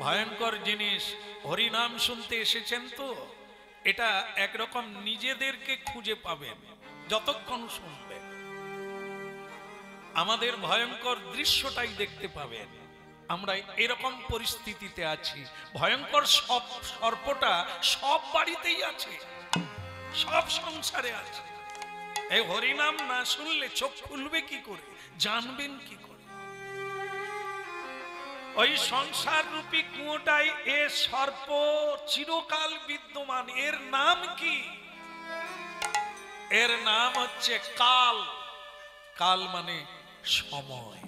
ভয়ঙ্কর জিনিস। হরিনাম শুনতে এসেছেন তো, এটা একরকম নিজেদেরকে খুঁজে পাবেন যতক্ষণ শুনবেন। আমাদের ভয়ঙ্কর দৃশ্যটাই দেখতে পাবেন। আমরা এরকম পরিস্থিতিতে আছি। ভয়ঙ্কর সব সর্পটা সব বাড়িতেই আছে, সব সংসারে আছে। এই হরিনাম না শুনলে চোখ খুলবে কি করে, জানবেন কি করে? ওই সংসার রূপী কুয়োটাই এ সর্প চিরকাল বিদ্যমান। এর নাম কি? এর নাম হচ্ছে কাল। কাল মানে সময়।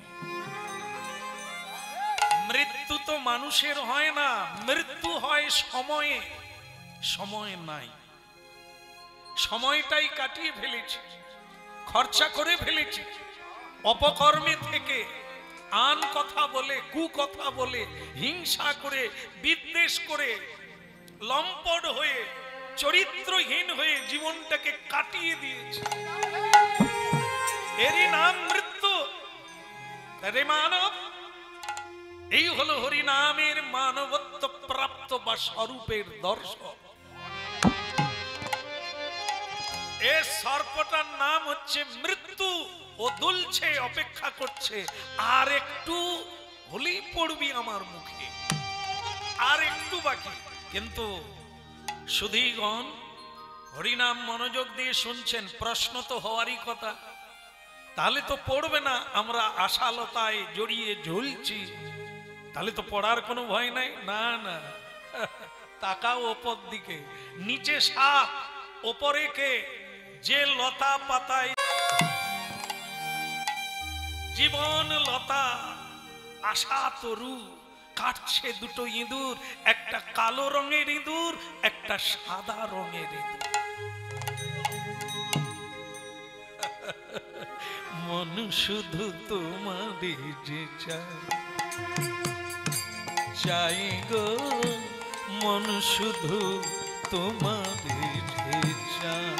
মৃত্যু তো মানুষের হয় না, মৃত্যু হয় সময়ে। সময় নাই, সময়টাই কাটিয়ে ফেলেছি, খরচা করে ফেলেছি অপকর্মে থেকে। আন কথা বলে, কুকথা বলে, হিংসা করে, বিদ্বেষ করে, লম্পট হয়ে, চরিত্রহীন হয়ে জীবনটাকে কাটিয়ে দিয়েছে। এরই নাম মৃত্যু। রে মানব, এই হলো হরিনামের মানবত্ব প্রাপ্ত বা স্বরূপের দর্শন। এ সর্পটার নাম হচ্ছে মৃত্যু। ও দুলছে, অপেক্ষা করছে, আর একটু হলেই পড়বি আমার মুখে, আর একটু বাকি। কিন্তু সুধীগণ, হরিনাম মনোযোগ দিয়ে শুনছেন, প্রশ্ন তো হওয়ারই কথা। তাহলে তো পড়বে না, আমরা আশালতায় জড়িয়ে ঝুলছি, তাহলে তো পড়ার কোনো ভয় নাই। না না, তাকাও ওপর দিকে, নিচে সাপ, ওপরে কে? যে লতা পাতায় জীবন লতা, আশা তরু, কাটছে দুটো ইঁদুর, একটা কালো রঙের ইঁদুর, একটা সাদা রঙের ইঁদুর। মন শুধু তোমারই যে চাই, চাই গো মন শুধু তোমারই যে চাই।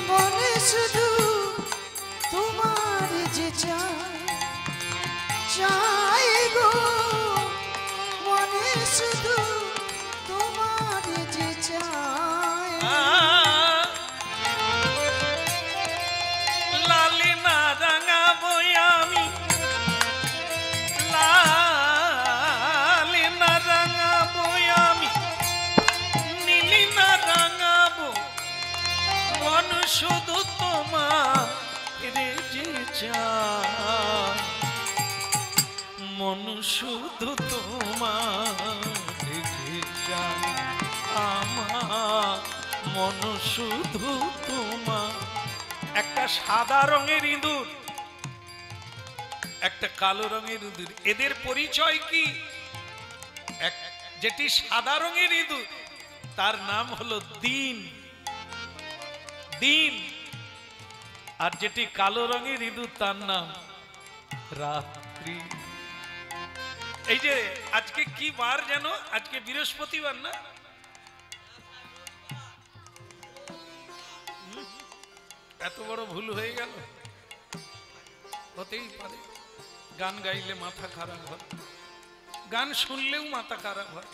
মনে শুধু তোমার যে চাই, চাই গো মনে শুধু তোমার যে চাই। লালি না রাঙাবো আমি, লালি না রাঙাবো আমি, নীলি না রাঙাবো, মন শুধু তোমার যে চাই। মন শুধু তোমার যে চাই, আমার মন শুধু তোমার। একটা সাদা রঙের ইঁদুর, একটা কালো রঙের ইঁদুর, এদের পরিচয় কি? যেটি সাদা রঙের ইঁদুর তার নাম হলো দিন, দিন। আর যেটি কালো রঙের ইঁদুর তার নাম রাত্রি। এই যে আজকে কি বার যেন? আজকে বৃহস্পতিবার না? এত বড় ভুল হয়ে গেল? হতেই পারে। গান গাইলে মাথা খারাপ হয়, গান শুনলেও মাথা খারাপ হয়।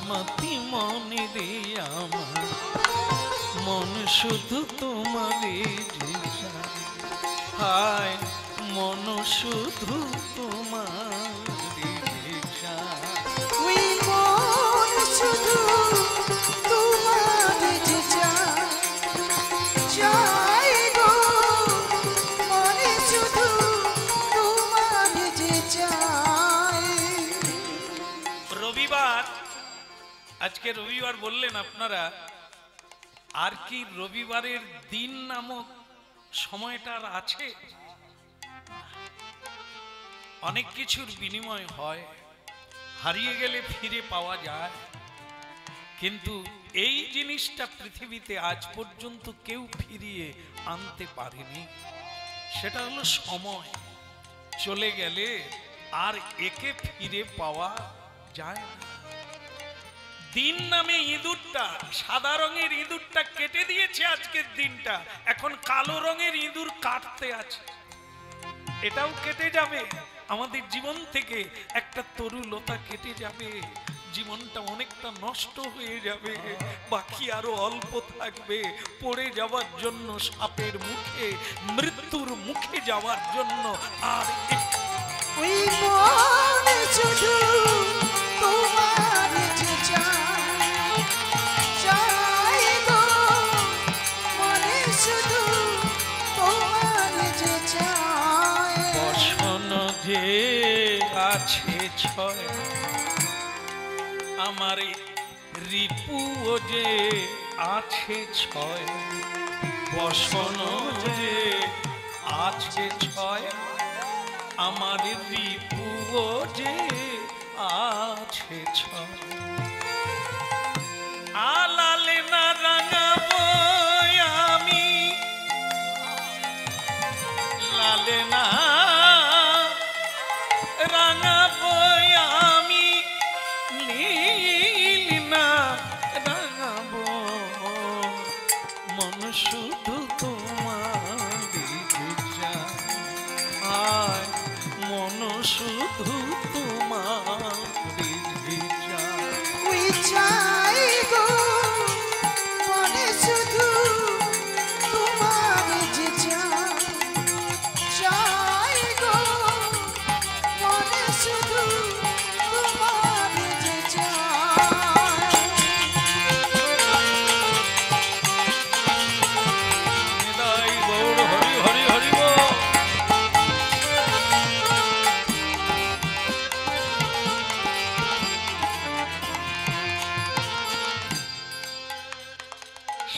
মতি মনে দিয়া আমার মন শুধু তোমারই যে চাই, হায় মন শুধু তোমারই যে চাই। ওই মন শুধু তোমার যে চাই, চাই গো মনে শুধু তোমার যে চাই। রবিবার, আজকে রবিবার বললেন আপনারা, আর কি রবিবারের দিন নামক সময়টা আছে? অনেক কিছুর বিনিময় হয়, হারিয়ে গেলে ফিরে পাওয়া যায়, কিন্তু এই জিনিসটা পৃথিবীতে আজ পর্যন্ত কেউ ফিরিয়ে আনতে পারেনি। সেটা হলো সময়। চলে গেলে আর একে ফিরে পাওয়া যায় না। দিন নামে ইঁদুরটা, সাদা রঙের ইঁদুরটা কেটে দিয়েছে আজকের দিনটা, এখন কালো রঙের ইঁদুর কাটতে আছে। এটাও কেটে যাবে। আমাদের জীবন থেকে একটা তরুলতা কেটে যাবে, জীবনটা অনেকটা নষ্ট হয়ে যাবে, বাকি আরো অল্প থাকবে পড়ে যাওয়ার জন্য, সাপের মুখে, মৃত্যুর মুখে যাওয়ার জন্য। আর ওই মন শুধু তোমার যে চায়, চায় গো, মনে শুধু তোমার যে চায়। বসন যে আছে ছয়, আমার রিপুও যে আছে ছয়, বসন যে আছে ছয়, আমার রিপুও যে আছে ছয়। আলালে না রাঙাবো আমি, লালে না রাঙাবো আমি, নীল না রাঙাবো, মন শুধু তোমার চায়, মন শুধু তোমার চায়। ওই চাই গো, মনে শুধু তোমার যে চায়, চাই গো, মনে শুধু তোমার যে চায়। নিতাই গৌর হরি হরি হরি বল।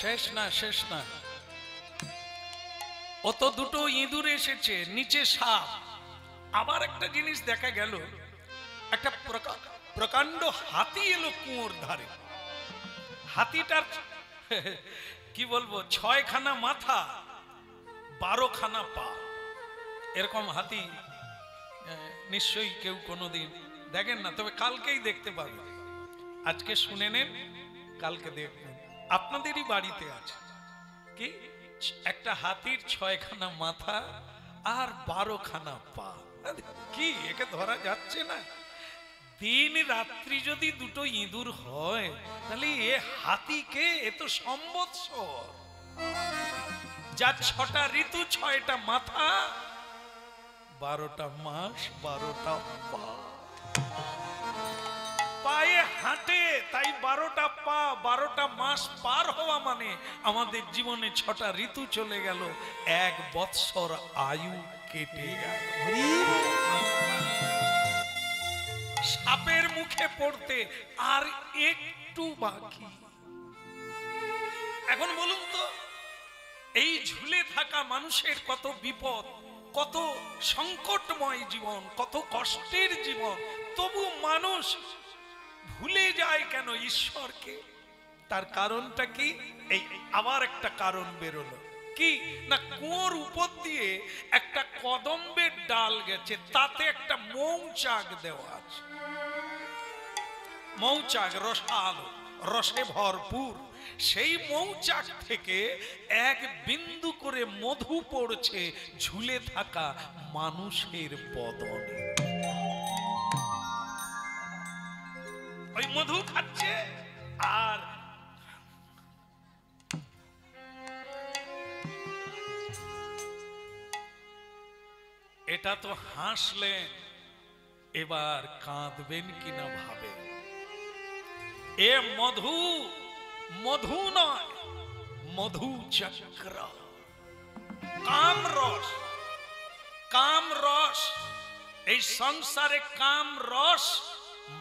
শেষ না, শেষ না। ও তো দুটো ইঁদুর এসেছে, নিচে সাপ। আবার একটা জিনিস দেখা গেল, একটা প্রকাণ্ড হাতি এলো কুয়োর ধারে। হাতিটার কি বলবো, 6খানা মাথা, 12খানা পা। এরকম হাতি নিশ্চয়ই কেউ কোনোদিন দেখেন না, তবে কালকেই দেখতে পাবেন। আজকে শুনে নেন, কালকে দেখবেন। আপনাদেরই বাড়িতে আছে কি একটা হাতির 6খানা মাথা আর 12খানা পা। কি একে ধরা যাচ্ছে না? দিন রাত্রি যদি দুটো ইঁদুর হয়, তাহলে এ হাতিকে, এ তো সম্বৎসর, যার 6টা ঋতু, 6টা মাথা, 12টা মাস, 12টা পা, পায়ে হাঁটে, তাই 12টা পা, 12টা মাস পার হওয়া মানে আমাদের জীবনে 6টা ঋতু চলে গেল, 1 বৎসর আয়ু কেটে গেল। সাপের মুখে পড়তে আর একটু বাকি। এখন বলুন তো, এই ঝুলে থাকা মানুষের কত বিপদ, কত সংকটময় জীবন, কত কষ্টের জীবন, তবু মানুষ ভুলে যায় কেন ঈশ্বরকে? তার কারণটা কি? এই আবার একটা কারণ বেরোলো, কি না, কুয়োর উপর দিয়ে একটা কদম্বের ডাল গেছে, তাতে একটা মৌচাক দেওয়া আছে। মৌচাক রসালো, রসে ভরপুর। সেই মৌচাক থেকে এক বিন্দু করে মধু পড়ছে ঝুলে থাকা মানুষের বদনে। ওই মধু খাচ্ছে, আর এটা তো হাসলেন, এবার কাঁদবেন কিনা ভাবে। এ মধু, মধু নয়, মধু চক্র, কাম রস, কাম রস। এই সংসারে কাম রস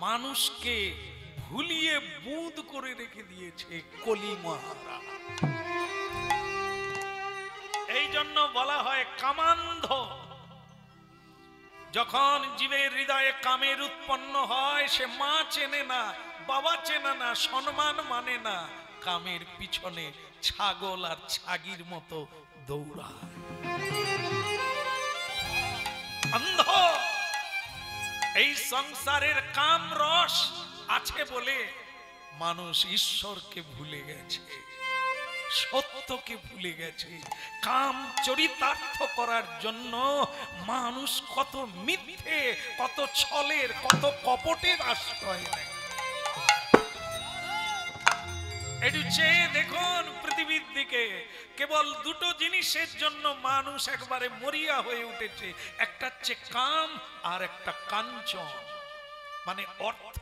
মানুষকে ভুলিয়ে বুঁদ করে রেখে দিয়েছে কলি মহারা। এই জন্য বলা হয় কামান্ধ। যখন জীবের হৃদয়ে কামের উৎপন্ন হয়, সে মা চেনে না, বাবা চেনে না, সম্মান মানে না, কামের পিছনে ছাগল আর ছাগির মতো দৌড়ায়, অন্ধ। এই সংসারের কাম রস আছে বলে মানুষ ঈশ্বরকে ভুলে গেছে, সত্যকে ভুলে গেছে। কাম চরিতার্থ করার জন্য মানুষ কত মিথ্যে, কত ছলের, কত কপটের আশ্রয় নেয়। একটু চেয়ে দেখুন পৃথিবীর দিকে, কেবল দুটো জিনিসের জন্য মানুষ একবারে মরিয়া হয়ে উঠেছে, একটা হচ্ছে কাম আর একটা কাঞ্চন, মানে অর্থ।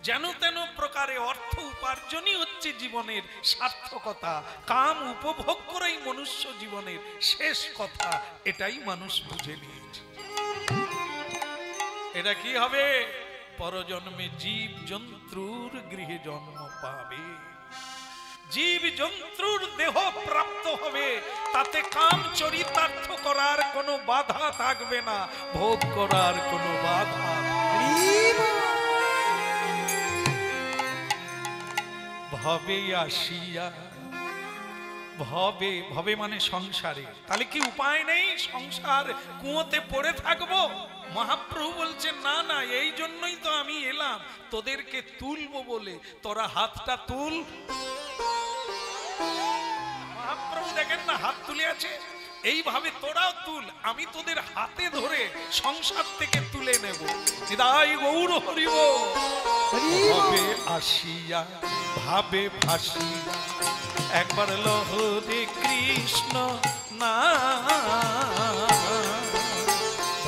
যেন তেন প্রকারে অর্থ উপার্জনই হচ্ছে জীবনের সার্থকতা, কাম উপভোগ করাই মনুষ্য জীবনের শেষ কথা, এটাই মানুষ বুঝে নিয়েছে। এটা কি হবে? পরজন্মে জীব জন্তুর গৃহে জন্ম পাবে, জীব জন্তুর দেহ প্রাপ্ত হবে, তাতে কাম চরিতার্থ করার কোনো বাধা থাকবে না, ভোগ করার কোনো বাধা। ভবে আসিয়া, ভবে, ভবে মানে সংসারে, তাহলে কি উপায় নেই? সংসার কুয়োতে পড়ে থাকবো? মহাপ্রভু বলছেন না না, এই জন্যই তো আমি এলাম তোদেরকে তুলবো বলে, তোরা হাতটা তুল। মহাপ্রভু দেখেন না হাত তুলে আছে, এইভাবে তোরাও তুল, আমি তোদের হাতে ধরে সংসার থেকে তুলে নেব। নিতাই গৌর হরিব। ভবে আসিয়া ভাবে ভাসিয়া, একবার লহরে কৃষ্ণ না,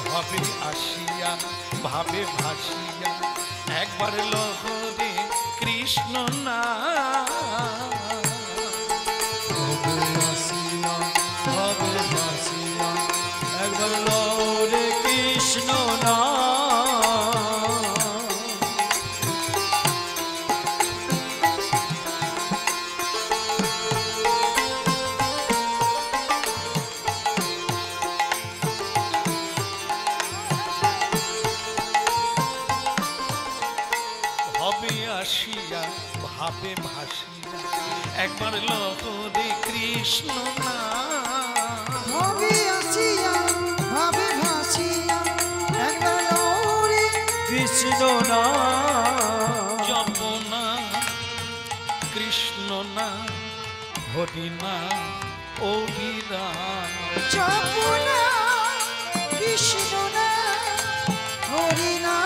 ভাবে আসিয়া ভাবে ভাসিয়া, একবার লহরে কৃষ্ণ না, ভাবে ভাসিয়া, একবার লহরে কৃষ্ণ না। আসিয়া ভাবে ভাসিয়া, একবার লহরে কৃষ্ণ না, ভাবে আসিয়া ভাবে ভাসিয়া, একবার লহরে কৃষ্ণ না, জপনা কৃষ্ণ না, হরি না অভিরাম, জপনা কৃষ্ণ না, হরি না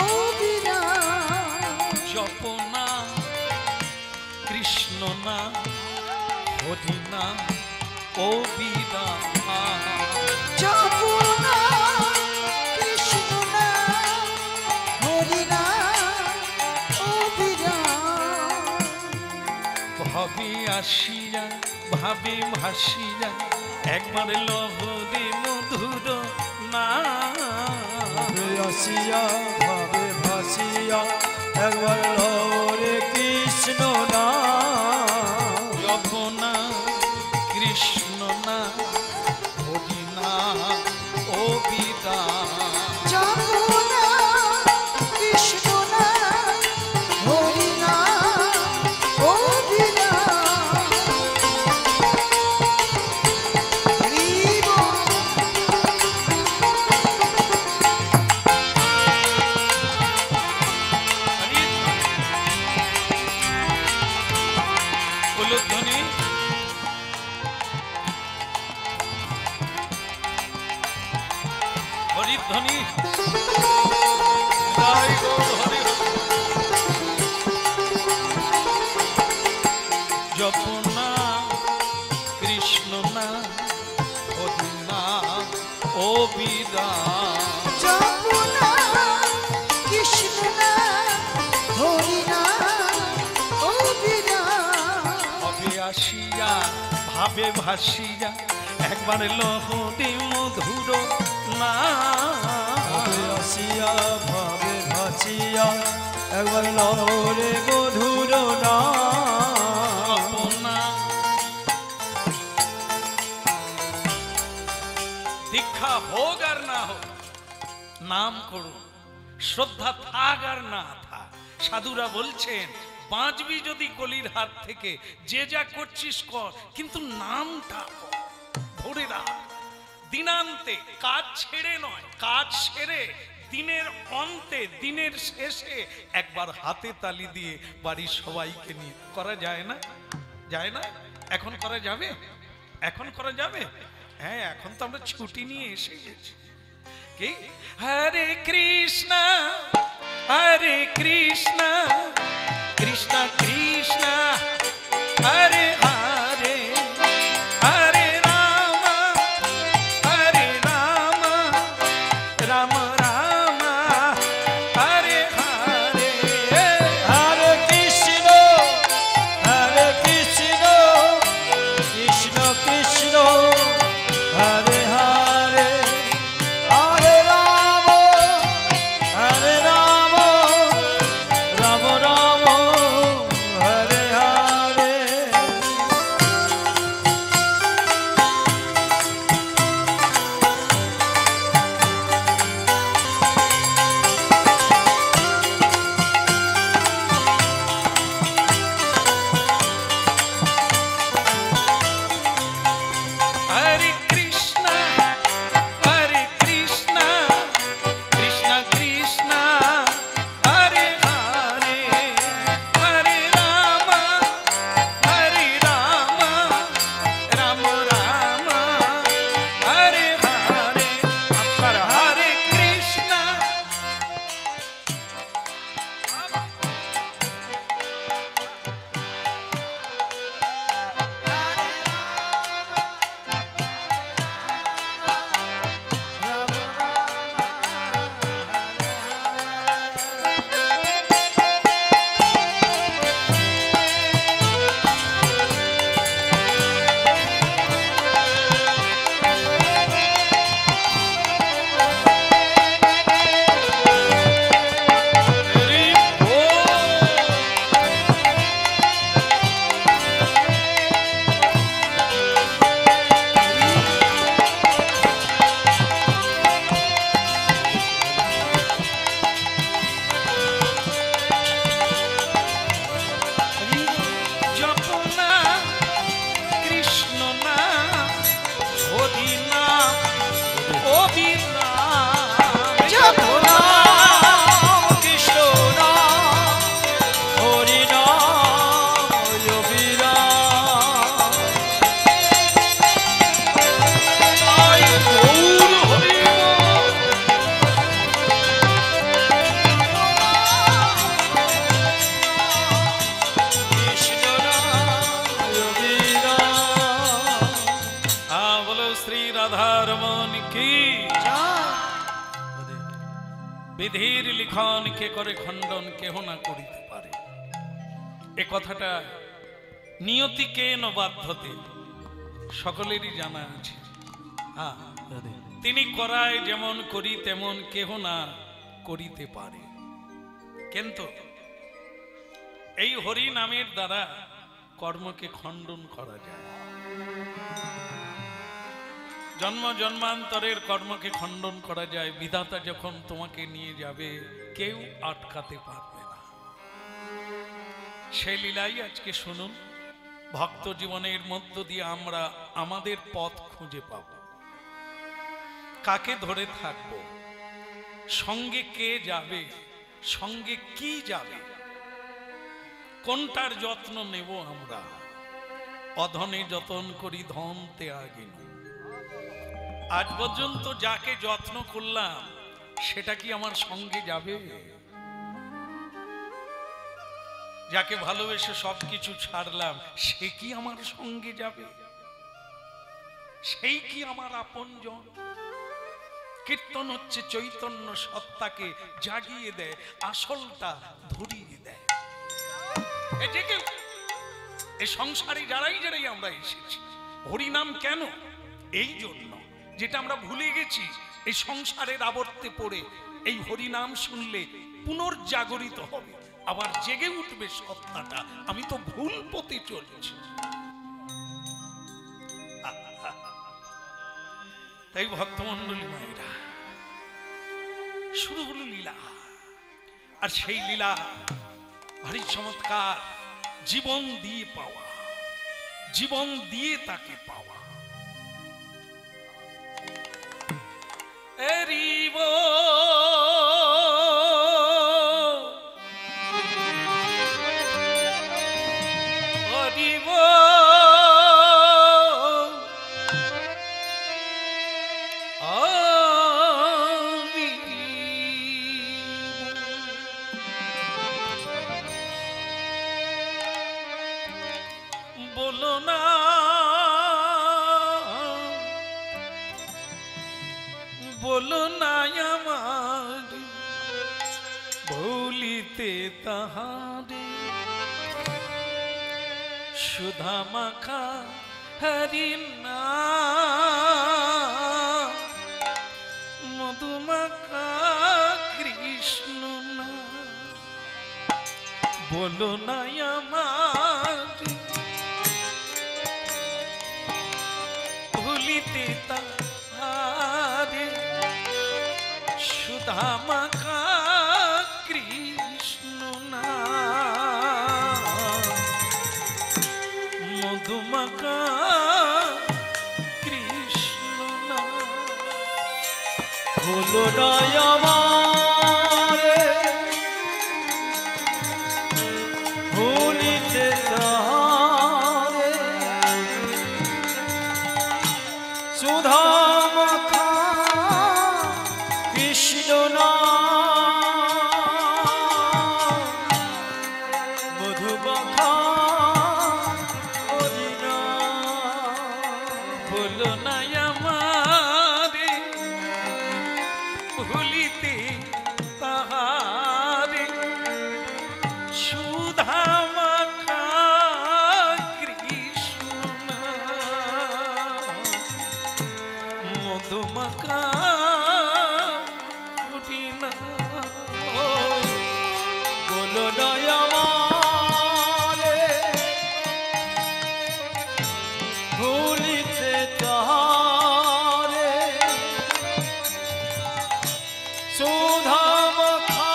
অভিরাম, জপনা কৃষ্ণ না, হরি না অভিরাম, জপনা কৃষ্ণ না, হরি না অভিরাম, ভাবে আসিয়া ভাবে ভাসিয়া, একবার লহরে মধুর না, ভাবে আসিয়া ভাবে ভাসিয়া, একবার লহরে কৃষ্ণ না, জপনা কৃষ্ণ না, হরি না অভিরাম, জপনা কৃষ্ণ না, হরি না অভিরাম, হরিব উলুধ্বনি হরিধ্বনি, জয় গৌর হরি। জপনা কৃষ্ণ না, হরি না অভিরাম, জপনা কৃষ্ণ না, হরি না অভিরাম, ভাবে আসিয়া ভাবে ভাসিয়া, একবার লহরে মধুর না, ভাবে আসিয়া ভাবে ভাসিয়া, একবার লহরে মধুর না, জপনা দীক্ষা হোক আর না হোক, নাম করুন, শ্রদ্ধা থাক আর না থাক। সাধুরা বলছেন বাঁচবি যদি কলির হাত থেকে, যে যা করছিস কর, কিন্তু নামটা কর, ধরে রাখ। দিনান্তে কাজ ছেড়ে নয়, কাজ সেরে দিনের অন্তে, দিনের শেষে একবার হাতে তালি দিয়ে বাড়ির সবাইকে নিয়ে করা যায় না? যায় না? এখন করা যাবে? এখন করা যাবে? হ্যাঁ, এখন তো আমরা ছুটি নিয়ে এসে গেছি। কি হরে কৃষ্ণ হরে কৃষ্ণ কৃষ্ণ কৃষ্ণ হরে হরে, হরে রাম রাম রাম হরে হরে। হরে কৃষ্ণ কৃষ্ণ কৃষ্ণ হরে হরে, হরে Ram Ram Ram Hare Hare. Hare Krishna Krishna Krishna Hare Hare, Hare Rama Ram Rama Hare Hare। আপনার হরে কৃষ্ণ জপনা কৃষ্ণ না হরি না অবিরাম, জপনা কৃষ্ণ নাম হরি নাম অবিরাম। তাই গৌর হরি বল। কৃষ্ণ নাম অবিরাম। হ্যাঁ, বলো শ্রী রাধা রমন কি। বিধির লিখন কে করে খণ্ডন, কেহ না করিতে পারে। এ কথাটা নিয়তিকে ন বাধ্যতে সকলেরই জানা আছে। হ্যাঁ, তিনি করায় যেমন করি তেমন কেহ না করিতে পারে। কিন্তু এই হরি নামের দ্বারা কর্মকে খণ্ডন করা যায়। জন্ম জন্মান্তরের কর্মকে খণ্ডন করা যায়। বিধাতা যখন তোমাকে নিয়ে যাবে কেউ আটকাতে পারবে না। সেই লীলাই আজকে শুনুন। ভক্ত জীবনের মধ্য দিয়ে আমরা আমাদের পথ খুঁজে পাব। কাকে ধরে থাকব, সঙ্গে কে যাবে, সঙ্গে কি যাবে, কোনটার যত্ন নেব আমরা। অধনে যতন করি ধন ত্যাগিন। আজ পর্যন্ত যাকে যত্ন করলাম সেটা কি আমার সঙ্গে যাবে? যাকে ভালোবেসে সবকিছু ছাড়লাম সে কি আমার সঙ্গে যাবে? সেই কি আমার আপনজন? কীর্তন হচ্ছে চৈতন্য সত্তাকে জাগিয়ে দেয়, আসলটা ধরিয়ে দেয়। এই সংসারে যারাই আমরা এসেছি, হরিনাম কেন? এই জন্য, যেটা আমরা ভুলে গেছি। এই সংসারের আবর্তে পড়ে এই হরিনাম শুনলে পুনর্জাগরিত হবে, আবার জেগে উঠবে সত্তাটা। আমি তো ভুল পথে চলছি। তাই ভক্তমণ্ডলী মায়েরা, শুরু হলো লীলা। আর সেই লীলা ভারী চমৎকার, জীবন দিয়ে পাওয়া, জীবন দিয়ে তাকে পাওয়া। এরিব অরিব বলো না বলো না আমার ভুলিতে তাহারে, সুধা মাখা হরি নাম, মধুমাখা কৃষ্ণ নাম। বলো না আমার ভুলিতে তাহারে, সুধা মাখা কৃষ্ণ নাম, মধুমাখা কৃষ্ণ নাম। ভুলো না আমারে ভুলিতে তাহারে, সুধা মাখা কৃষ্ণ নাম, মধুমাখা হরি নাম। বলো না আমারে ভুলিতে তাহারে, সুধা মাখা কৃষ্ণ নাম, মধুমাখা হরি নাম। বলো না আমারে ভুলিতে তাহারে, সুধা মাখা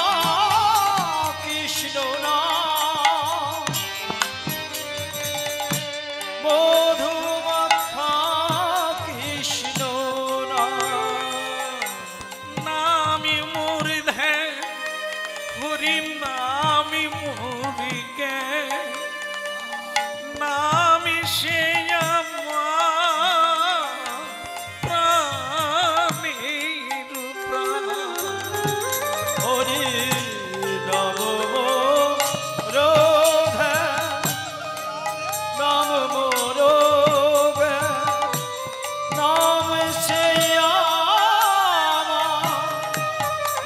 কৃষ্ণ নাম, মধুমাখা কৃষ্ণ নাম। নামি মোর ধে হরি নামি মোরি গে, নামি সে আমার প্রাণের প্রাণ। হরি নাম মোরধে, নাম মোরবে, নাম সে আমার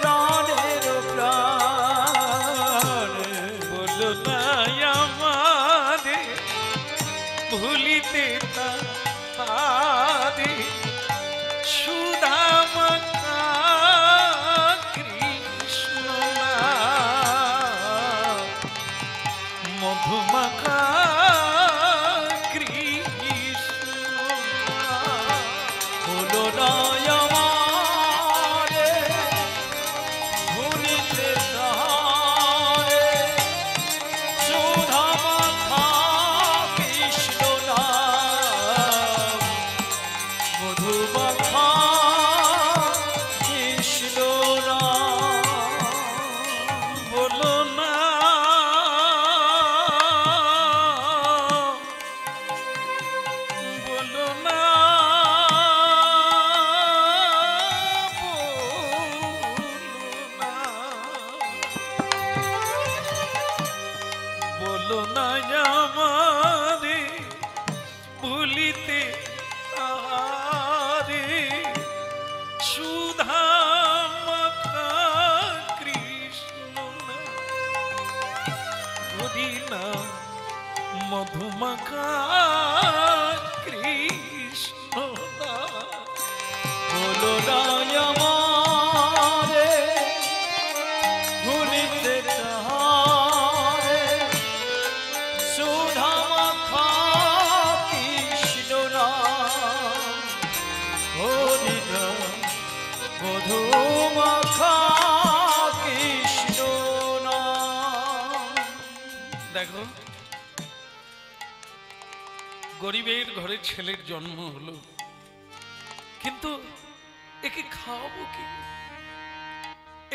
প্রাণের প্রাণ। বলো না আমারে ভুলিতে তাহারে, সুধা মাখা কৃষ্ণ নাম, মধুমাখা কৃষ্ণ নাম। বলো না আমারে ভুলিতে তাহারে, সুধা মাখা কৃষ্ণ নাম, মধুমাখা কৃষ্ণ নাম। বলো না বলো না বলো না আমারে ভুলিতে তাহারে, সুধা মাখা কৃষ্ণ নাম, হরি নাম, মধুমাখা কৃষ্ণ নাম। বলো না আমারে ভুলিতে তাহারে, সুধা মাখা কৃষ্ণ নাম, গরিবের ঘরে ছেলের জন্ম হলো, কিন্তু একে খাওয়াবো কি?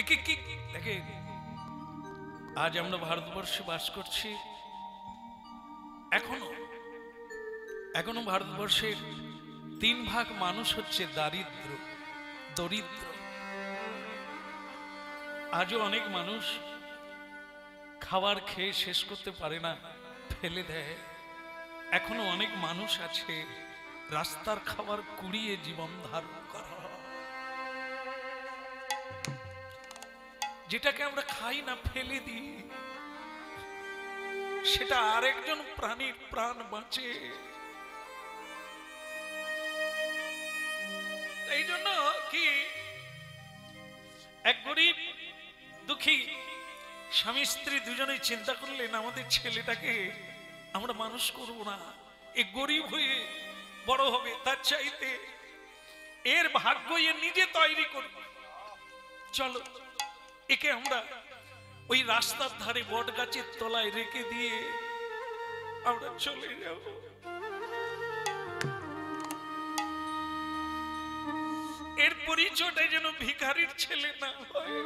একে কি দেখে, আজ আমরা ভারতবর্ষে বাস করছি, এখনো ভারতবর্ষের 3 ভাগ মানুষ হচ্ছে দরিদ্র। আজও অনেক মানুষ খাবার খেয়ে শেষ করতে পারে না, ফেলে দেয়। এখনো অনেক মানুষ আছে রাস্তার খাবার কুড়িয়ে জীবন ধারণ করে। যেটাকে আমরা খাই না, ফেলে দিই, সেটা আরেকজন প্রাণীর প্রাণ বাঁচে। এই জন্য কি এক গরিব দুঃখী স্বামী স্ত্রী দুজনেই চিন্তা করলেন, আমাদের ছেলেটাকে আমরা মানুষ করব না, এ গরিব হয়ে বড় হবে, তার চাইতে এর ভাগ্য এ নিজে তৈরি করব। চলো একে আমরা ওই রাস্তার ধারে বট গাছের তলায় রেখে দিয়ে আমরা চলে যাব। এর পরিচয়টা যেন ভিখারির ছেলে না হয়।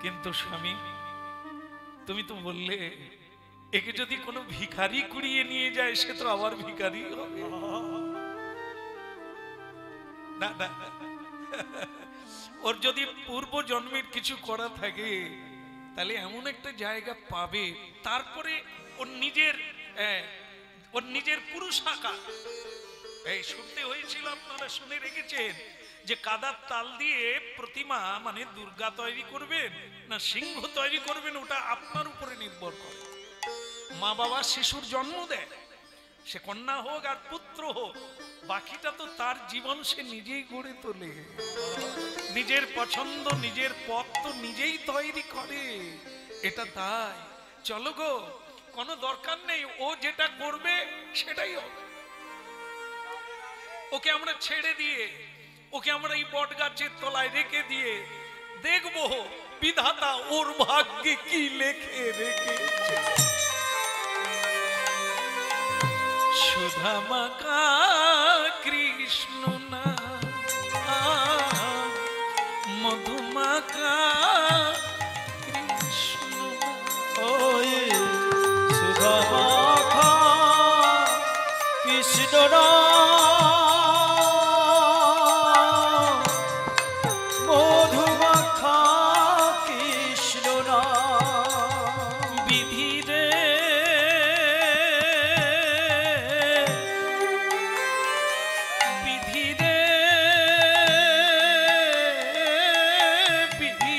কিন্তু স্বামী, তুমি তো বললে একে যদি কোনো ভিখারি কুড়িয়ে নিয়ে যায় সে তো আবার ভিখারি হবে। না না, ওর যদি পূর্ব জন্মের কিছু করা থাকে তাহলে এমন একটা জায়গা পাবে, তারপরে ওর নিজের পুরুষ আকার। এই শুনতে হয়েছিল, আপনারা শুনে রেখেছেন যে কাদার তাল দিয়ে প্রতিমা মানে দুর্গা তৈরি করবেন না সিংহ তৈরি করবেন, ওটা আপনার উপরে নির্ভর করে। মা বাবা শিশুর জন্ম দেয়, সে কন্যা হোক আর পুত্র হোক, বাকিটা তো তার জীবন সে নিজেই গড়ে তোলে। নিজের পছন্দ নিজের পথ তো নিজেই তৈরি করে, এটা তাই। চলো গো, কোনো দরকার নেই, ও যেটা করবে সেটাই হবে। ওকে আমরা ছেড়ে দিয়ে, ওকে আমরা এই বট গাছের তলায় রেখে দিয়ে দেখবো বিধাতা ওর ভাগ্যে কি লেখে রেখেছে। সুধামাকা কৃষ্ণ না মধুমাকা কৃষ্ণ, ওই সুধামাখা কৃষ্ণ না মধুমাখা কৃষ্ণ না, বিধি রে বিধি রে বিধি।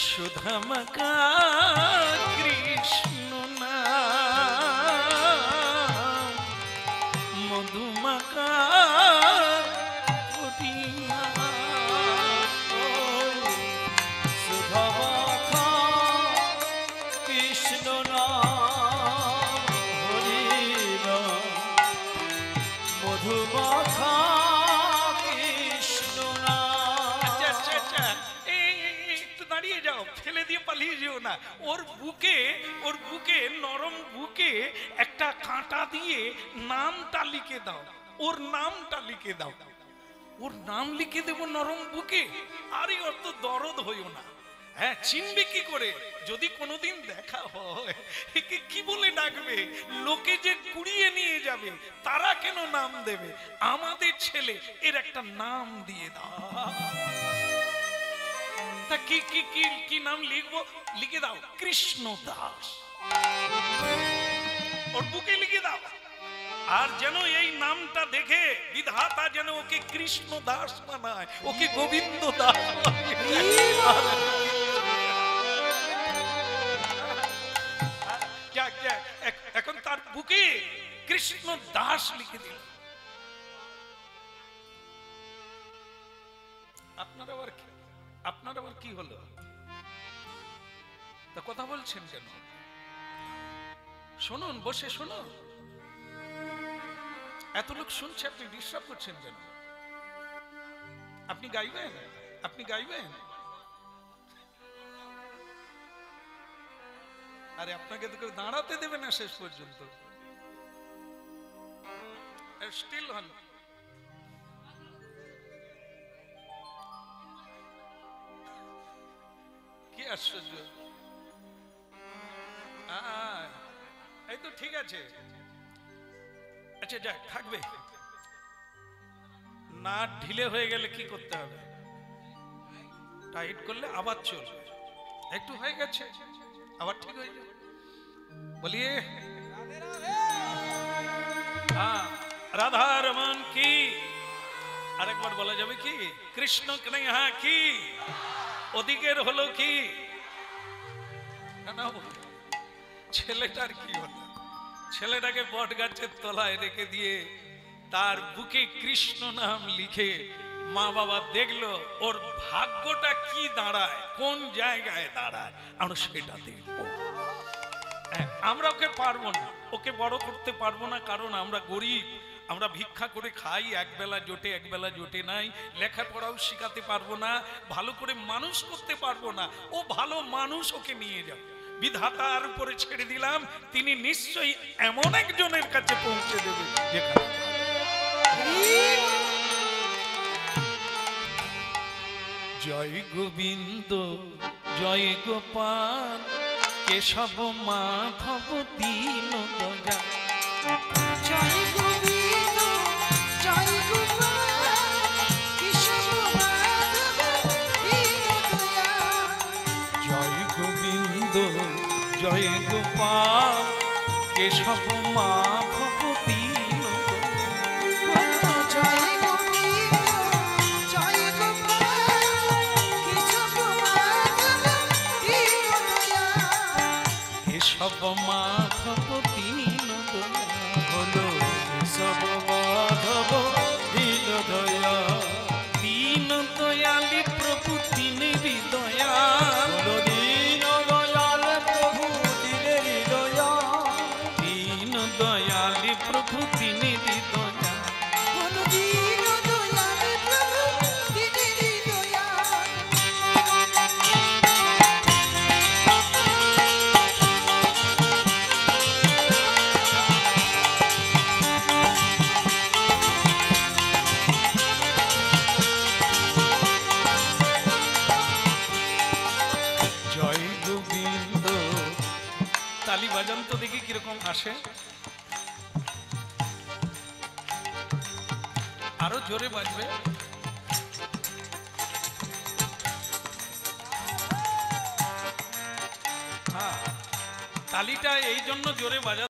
সুধামাকা কৃষ্ণ না মধুমাকা করিয়া। সুধামাখা কৃষ্ণ না হরি নাম, মধুমাখা কৃষ্ণ না। আচ্ছা আচ্ছা আচ্ছা, একটু দাঁড়িয়ে যাও, ফেলে দিয়ে পালিয়ে যেও না। ওর বুকে নরম বুকে একটা কাঁটা দিয়ে নামটা লিখে দাও, ওর নামটা লিখে দাও। ওর নাম লিখে দেবো নরম বুকে। আরে ওর তো দরদ হইও না। হ্যাঁ, চিনবে কি করে? যদি কোনোদিন দেখা হয় একে কি বলে ডাকবে? লোকে যে কুড়িয়ে নিয়ে যাবে তারা কেন নাম দেবে? আমাদের ছেলে, এর একটা নাম দিয়ে দাও। তা কি কি কি কি নাম লিখবো? লিখে দাও কৃষ্ণ দাস। ওর বুকে লিখে দাও। আর যেন এই নামটা দেখে বিধাতা যেন ওকে কৃষ্ণ দাস বানায়, ওকে গোবিন্দ দাস এখন তার বুকে কৃষ্ণ দাস লিখে দিল। আপনার আবার কি হলো? তা কথা বলছেন কেন? শুনুন, বসে শুনুন। এত লোক শুনছে, আপনি ডিস্টার্ব করছেন কেন? আপনি গাইবেন, আপনি গাইবেন। আরে আপনাকে তো কেউ দাঁড়াতে দেবে না শেষ পর্যন্ত। স্টিল হন। কি আশ্চর্য! এই তো ঠিক আছে। আচ্ছা যাক, থাকবে না। ঢিলে হয়ে গেলে কি করতে হবে? টাইট করলে আবার চলবে। একটু হয়ে গেছে, আবার ঠিক হয়ে যাবে। বলিয়ে হ্যাঁ, রাধা রমন কি। আরেকবার বলা যাবে কি? কৃষ্ণ কনৈয়া কি। ওদিকের হলো কি না? ছেলেটার কি হলো? ছেলেটাকে বট গাছের তলায় রেখে দিয়ে তার বুকে কৃষ্ণ নাম লিখে মা বাবা দেখলো ওর ভাগ্যটা কি দাঁড়ায়, কোন জায়গায় দাঁড়ায়, আমরা সেটা দেখবো। আমরা ওকে পারবো না, ওকে বড় করতে পারবো না, কারণ আমরা গরিব, আমরা ভিক্ষা করে খাই, একবেলা জোটে একবেলা জোটে নাই, লেখাপড়াও শিখাতে পারবো না, ভালো করে মানুষ করতে পারবো না। ও ভালো মানুষ, ওকে নিয়ে যাও, বিধাতার উপরে ছেড়ে দিলাম, তিনি নিশ্চয়ই এমন একজনের কাছে পৌঁছে দেবে যেখানে। জয় গোবিন্দ জয় গোপাল কেশব মাধব দীন দয়াল। জয় গোবিন্দ জয় গোপাল কেশব মাধব দীন দয়াল। জয় গোবিন্দ জয় গোপাল কেশব মাধব দীন দয়াল। জয় গোবিন্দ জয় গোপাল কেশব মাধব দীন দয়াল। কেশব মাধব দীন দয়াল। হলো সব মাধব দীন দয়াল। দীন দয়ালি প্রভু দীনেরই দয়াল। হলো দীন দয়াল প্রভু দীনের দয়াল। দীন দয়ালি প্রভু দীনেরই দয়াল। বল দীন দয়াল প্রভু দীনেরই দয়াল। জয় গোবিন্দ। তালি বাজান তো দেখি কিরকম আসে। আরো জোরে বাজবে। হ্যাঁ, তালিটা এই জন্য জোরে বাজা